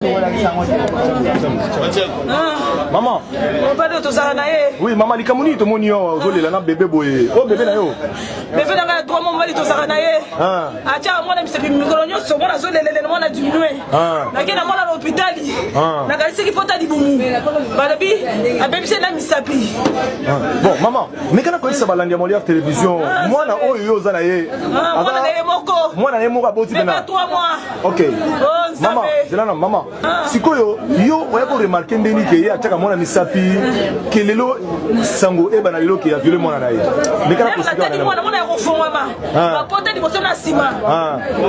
Maman. Oui, maman, les Camerounais, tout le monde y a un bébé boy. Oh, bébé na yo. Bébé na yo, trois mois, tout ça na ye. Ah, tiens, moi, je suis micronio, sur moi, la zone, les a diminué. Na kena moi à l'hôpital. Na kalisi qui pota di bumu. Balabi, a bébé c'est na misapi. Bon, maman, mais quand on a ça balandia molia télévision, moi na oh yo za na ye. Moi na ye moko. Moi na ye moko boti bena. 3 mois. OK. Maman, c'est là maman. Sikoyo, yo oya ko remarquer ndeni ke ya chaka mona misapi kelelo sango e bana lelo ke ya violé mona na ye. Mais quand on a dit mona ya kofongwa ba. Ba pota di boso na sima.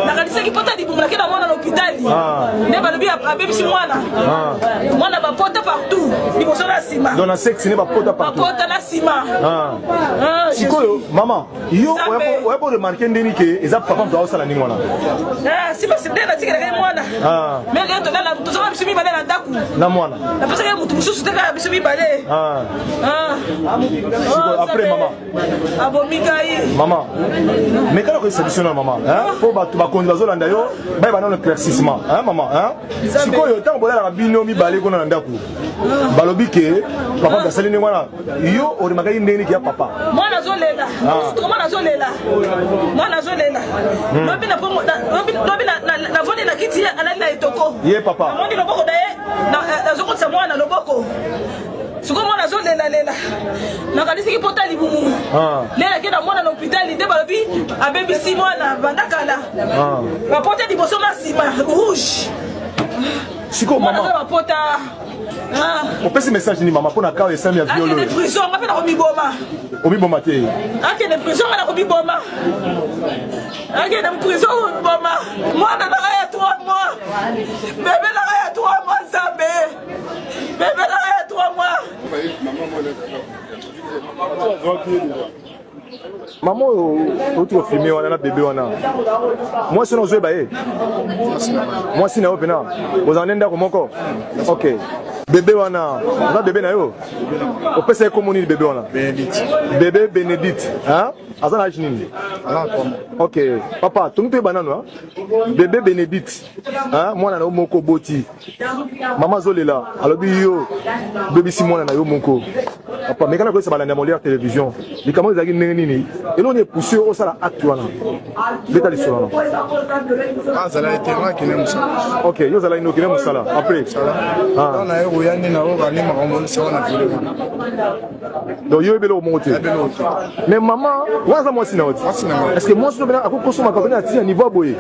Na kalisi ki pota di bumu na kena mona à l'hôpital. Ne balabi a bébé si mwana. Mwana ba pota partout. Di boso na sima. Dans la sexe ne ba pota partout. Ba pota na sima. Sikoyo, maman, yo oya ko remarquer ndeni ke eza papa ndo osala ni mwana. Si ba c'est la tika na mwana. Mais là to na to so bi bale na ndaku. Na mwana. Na pesa ke mutu mususu teka biso bi bale. Après maman. Abomikai. Maman. Mais quand on est sélectionneur maman, hein, faut ba konza zo landa yo, ba ba na éclaircissement, hein maman, hein. Sikoyo tant bola la bino mi bale ko na ndaku. Balobi ke papa da saline wana. Yo o remarquer ndeni ki ya papa. Mwana zo lela. Mwana zo lela. Mwana zo lela. Lobi na pongo lobi na voni na kiti ala na etoko. Ye papa. Mondi loboko daye na zo kotsa mwana loboko. Suko mwana zo lela lela. Na kalisi ki pota libumu. Lela ke na mwana na hôpital de balobi a baby si mwana bandakala. Ba pota di boso na sima rouge. Siko maman. Ba pota. On peut ce message ni maman pour na cas et ça mi a violé. Ah, prison, on appelle Omi Boma. Omi Boma té. Ah, que prison on a Omi Boma. Ah, que prison Boma. Moi na ya 3 mois. Bébé na ya 3 mois Zambé. Bébé na ya 3 mois. Maman, tu vas filmer wana bébé wana. Moi c'est nos baé. Moi c'est na opena. Vous en êtes d'accord. OK. Bébé wana, on bébé na yo. On peut c'est comment bébé wana. Bénédicte. Bébé Bénédicte, hein? Azana ajini. OK. Papa, tu me banano hein? Bébé Bénédicte. Hein? Moi na moko boti. Maman zolela. Alors yo bébé si moi na yo moko. Papa, mais quand on ça balanda molia télévision, les caméras zaki nini et l'on est poussé au sala acte wana. Beta lisona. Ah, ça a été moi qui n'aime ça. OK, yo zala ino qui n'aime ça là. Après. Ah. On a eu yani na o bani ma on se on a fait. Donc yo ebelo monter. Mais maman, waza moi sina oti. Est-ce que moi so bena akoko so makabena ati niveau boye.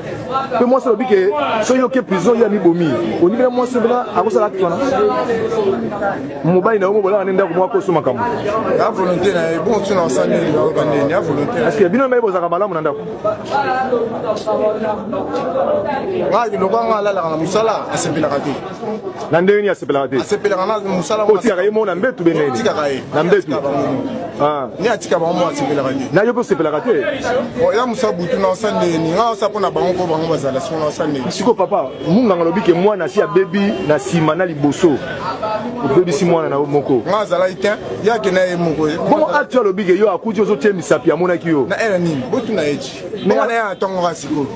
Pe moi so bike so yo ke prison ya mi bomi. Oni bena moi so bena akosala acte wana. Mobile na mo bola nenda ko moi ko so makambo. La volonté na bon tu na sani na organiser la volonté. Est-ce que bino mai bozaka malamu na ndako? Wa ki lokwa ngala la musala asepela kati. Na ndeni asepela kati. Asepela kana musala ko tika kaye mo na mbetu benene. Tika kaye. Na mbetu. Ni atika ba mo asepela kati. Na yo ko asepela kati. O ya musabu tu na sani ni nga sa pona bango ko bango bazala so na sani. Siko papa, munga ngalobi ke mwana si ya baby na sima na liboso. Baby si mwana na moko. Nga zala ite ya ke na moko. Bon actuel lobi ke yo akuti ozo tie misapi amona ki yo. Na era ni botu na eji. Mais on est à tongo rasiko.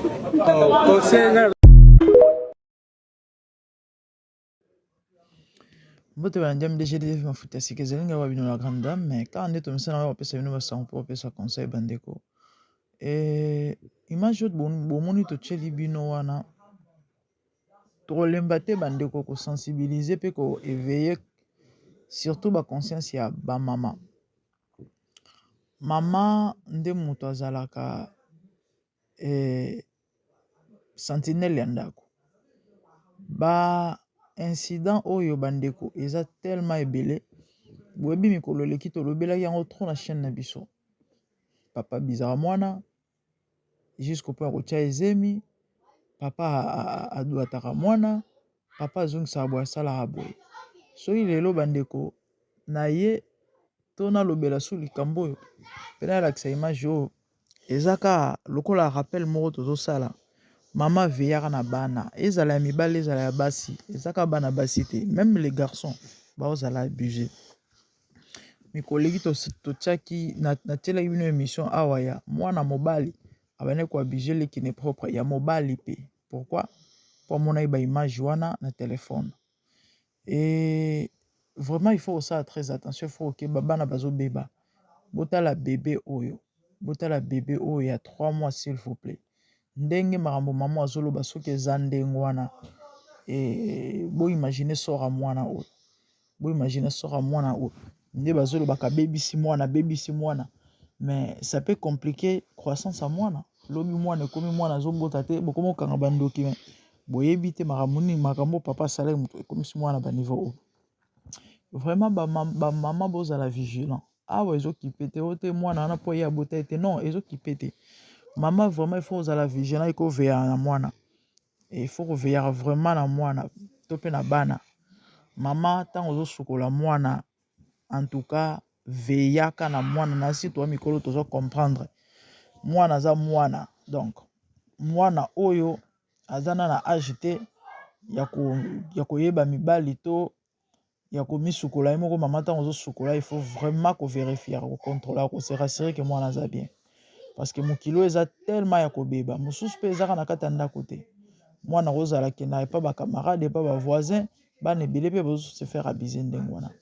Bote bandiam déjà des mafuta sikezelinga wa bino la grande dame mais quand on est comme ça on va passer bino ba sang pour passer conseil bandeko et image bon moni to cheli bino wana to lembate bandeko ko sensibiliser pe ko éveiller surtout ba conscience ya ba mama nde muto azalaka sentinelle ya ndako ba incident oyo bandeko eza tellement ebele boyebi mikolo leki tolobelaki yango trop na chaîne na biso papa bizarre mwana jusqu'au point kotia ezemi papa adwataka mwana papa azongisaka boye asalaka boye soki lelo bandeko na ye to nalobela so likambo oyo mpe nayalakisa image oyo eza kaka lokola rappel moko tozosala mama veillaka na bana ezala ya mibale ezala ya basi ezaka bana basi te même les garçons baozala abusé mikoleki totiaki natielaki bino émission awa ya mwana mobali abane ko abusé lekine propre ya mobali pe pourquoi pour mon image wana na téléphone. Et vraiment il faut ça très attention, il faut que baba na bazo beba. Bota la bébé oyo. Bota la bébé oyo il y a 3 mois s'il vous plaît. Ndenge marambo maman azolo basoke zandeng wana. Et bo imaginer sora mwana oyo. Bo imaginer sora mwana oyo. Nde bazolo baka baby si mwana. Mais ça peut compliquer croissance à mwana. Lobi mwana komi mwana zo bota te bokomo kanga bandoki mais boyebi te makamuni makambo papa salaire muto comme si mwana ba niveau oyo. Vraiment ba maman bozala vigilant. Ah ouais, qui pète ote mwana na po ya bota te non, qui pète. Maman vraiment il faut la vigilant, il faut veiller na mwana. Et il faut veiller vraiment na mwana, topé na bana. Maman tant ozo sukola mwana en tout cas veiller kana mwana na si toi mikolo tozo comprendre. Mwana za mwana. Donc mwana oyo azana na agité ya koyeba mibali to ya ko misukola et moko maman tant ozo sukola il faut vraiment ko vérifier ko contrôler ko se rassurer que mwana za bien parce que mon kilo eza tellement ya ko beba mususu pe ezaka na kata nda côté mwana ozala kena pas ba camarade pas ba voisin ba ne belé pe bozo se faire abuser ndengwana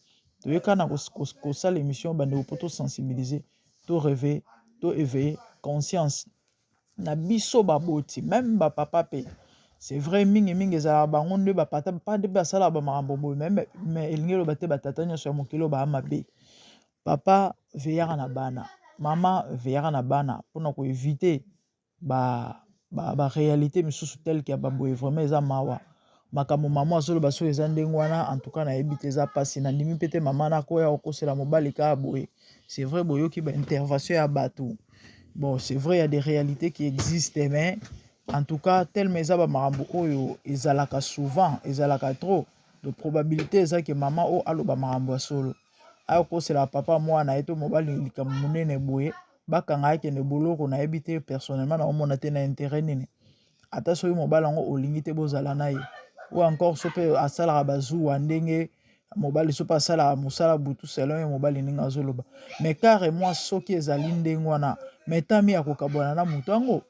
to yekana ko sala émission ba ne poto sensibiliser to rêver to éveiller conscience na biso baboti même ba papa pe. C'est vrai mingi ezala bango nde ba pata pas de ba sala ba makambo boy mais elingelo bate batata nyo sur mokilo ba mabe. Papa veillera na bana, maman veillera na bana pour ko éviter ba réalité misusu telle que ba boy vraiment eza mawa. Makambo maman azolo baso eza ndengwana en tout cas na ebite eza pasi na ndimi pete maman na ko ya okosela mobali ka boy. C'est vrai boyoki ba intervention ya batou. Bon, c'est vrai il y a des réalités qui existent mais en tout cas, tel mezaba marambo oyo ezalaka souvent, ezalaka trop de probabilité ça que maman o aloba marambo solo. Ayo ko c'est la papa moi na eto mobali likambo munene boye, bakanga yake ne boloko na ebité personnellement na omona te na intérêt nini. Ata so yo mobali ngo olingi te bozala na ye. Ou encore so pe asala bazu ndenge mobali so pa sala musala butu selon yo mobali ninga zoloba. Mais carrément soki ezali ndenge wana, metami akokabona na mutango.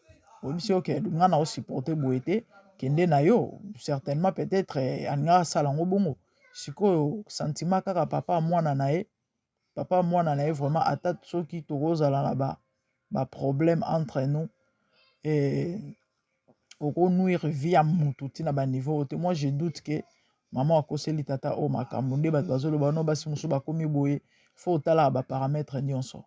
Oui, c'est ok. On a aussi supporté Boété, Kende Nayo, certainement peut-être, Anga Salango Bongo. Si quoi, sentiment kaka papa, moi, nanae, vraiment, attaque ceux qui te rose à là-bas, bah, problème entre nous, et, au nuire via Moutouti, na ba niveau, moi, je doute que, maman a causé li tata, oh, ma kambounde, bah, bazolo, bah, non, bah, si moussou, bah, komi boye, faut tala, bah, paramètres, nyonso.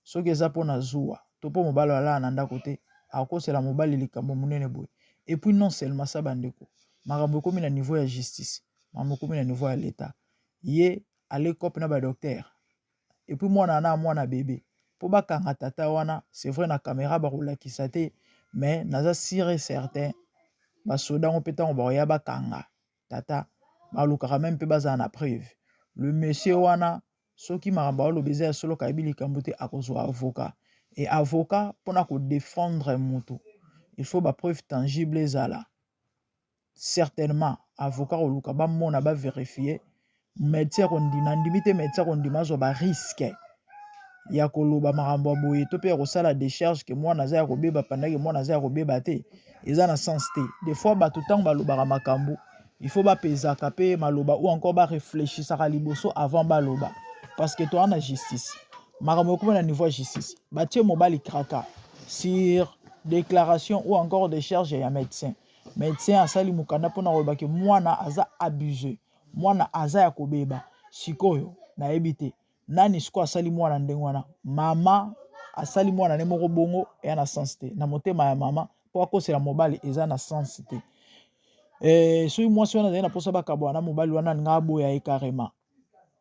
Ce que ça pour na zoua, topo mobalo ala, nanda côté, à cause de la mobile likambo munene boy. Et puis non seulement ça bandeko. Marambo komi na niveau ya justice. Marambo komi na niveau ya l'état. Yé aller cop na ba docteur. Et puis moi na bébé. Po ba kanga tata wana, c'est vrai na caméra ba roula kisate, mais naza sire certain. Ba soda on pétan ba ya ba kanga. Tata ba lukara même pe baza na preuve. Le monsieur wana soki marambo lo baiser solo kaibili kambote akozo avocat. Et avocat, pour défendre Moutou, il faut des preuves tangibles. Certainement, avocat ou lukaba mona ba vérifier. Médecin on dit nandimité médecin on dit mazo ba risque. Ya koloba marambo boye to pe la décharge que moi naza ko beba pendant que moi naza ko beba te. Eza na sens te. Des fois ba tout temps ba loba makambo. Il faut ba pesa kapé maloba ou encore ba réfléchir ça liboso avant ba loba parce que toi on a justice. Makambo comme na niveau justice batie mobali kraka sur déclaration ou encore des charges ya médecin asali mukanda pona ko baki mwana aza abusé mwana aza ya kobeba sikoyo na ebité nani siko asali mwana ndengwana mama asali mwana ne moko bongo e na sensité na motema ya mama po akosela mobali eza na sensité so moi so na na posa bakabwana mobali wana ngabo ya carrément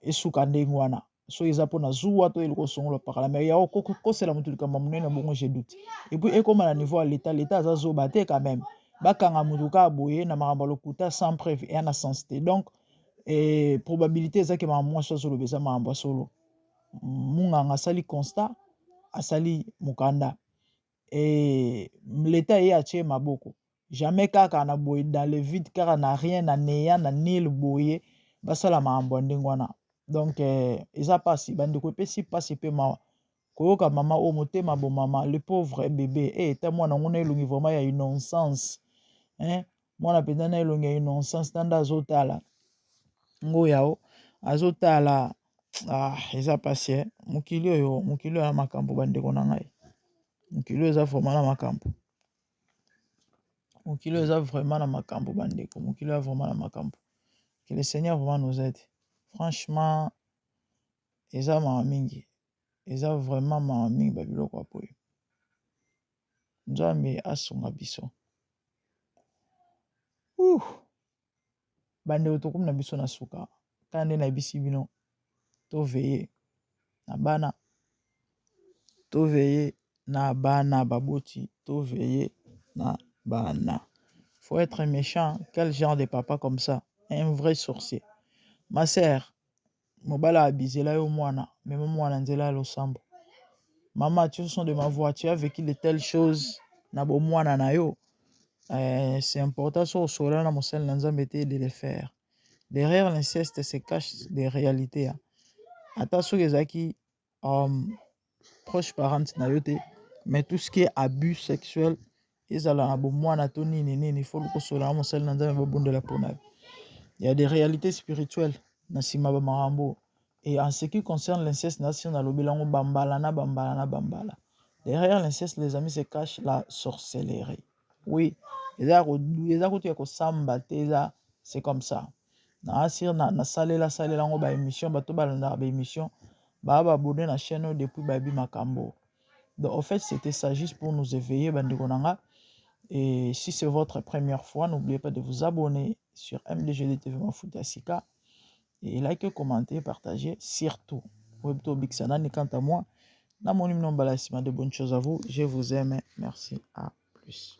esuka ndengwana so eza pona zuwa to eliko songolo pakala mais ya ko sela mutu likamba munene bongo je doute et puis ekoma na niveau à l'état za zo baté quand même bakanga mutu ka boye na makambo lokuta sans preuve et na sensité donc probabilité za ke maman so zo lobeza makambo solo munganga sali constat asali mukanda et l'état est atie maboko jamais kaka na boye dans le vide car na rien na néant na nil boye basala makambo ndengwana. Donc, ils passent, bande ko pesi passe pe ma koyoka mama o motema bo mama le pauvre bébé t'as moi na ngone lungi vraiment ya innocence hein mwana mpenza na elongi ya innocence tanda azotala ngo yao azotala eza pasi mokili oyo na makambo bandeko na ngai mokili oyo eza vraiment na makambo mokili oyo eza vraiment na makambo bandeko mokili oyo vraiment na makambo que le Seigneur vraiment nous aide franchement eza mawa mingi eza vraiment mawa mingi babiloko apoyo nzambe asunga biso bandeko tokomi na biso na suka kaka nde nayebisi bino toveye na bana toveye na bana baboti toveye na bana faut être méchant quel genre de papa comme ça un vrai sorcier ma sœur mobala abizela yo mwana même mwana nzela losambo maman tu son de ma voix tu as vécu de telles choses na bo mwana na yo c'est important sur cela na mosel na nzambe te de le faire derrière l'inceste se cachent des réalités ata soki ezalaki proche parente na yo te mais tout ce qui est abus sexuel ezala na bomwana to nini faut lokosola na mosel na nzambe babondela mpona yo. Il y a des réalités spirituelles na sima ba marambo et en ce qui concerne l'inceste nation na lobelango bambala. Derrière l'inceste les amis se cache la sorcellerie. Oui, eza kotu ya kosamba te eza c'est comme ça. Na asir na salela ngo ba émission bato balanda ba émission ba abonné na chaîne depuis babi makambo. Donc en fait c'était ça juste pour nous éveiller bandeko nanga. Et si c'est votre première fois, n'oubliez pas de vous abonner sur MDGD TV Mafuta Sika et likez, commentez, partagez surtout. Webto Bixanani quant à moi, dans mon numéro de bonnes choses à vous, je vous aime, merci, à plus.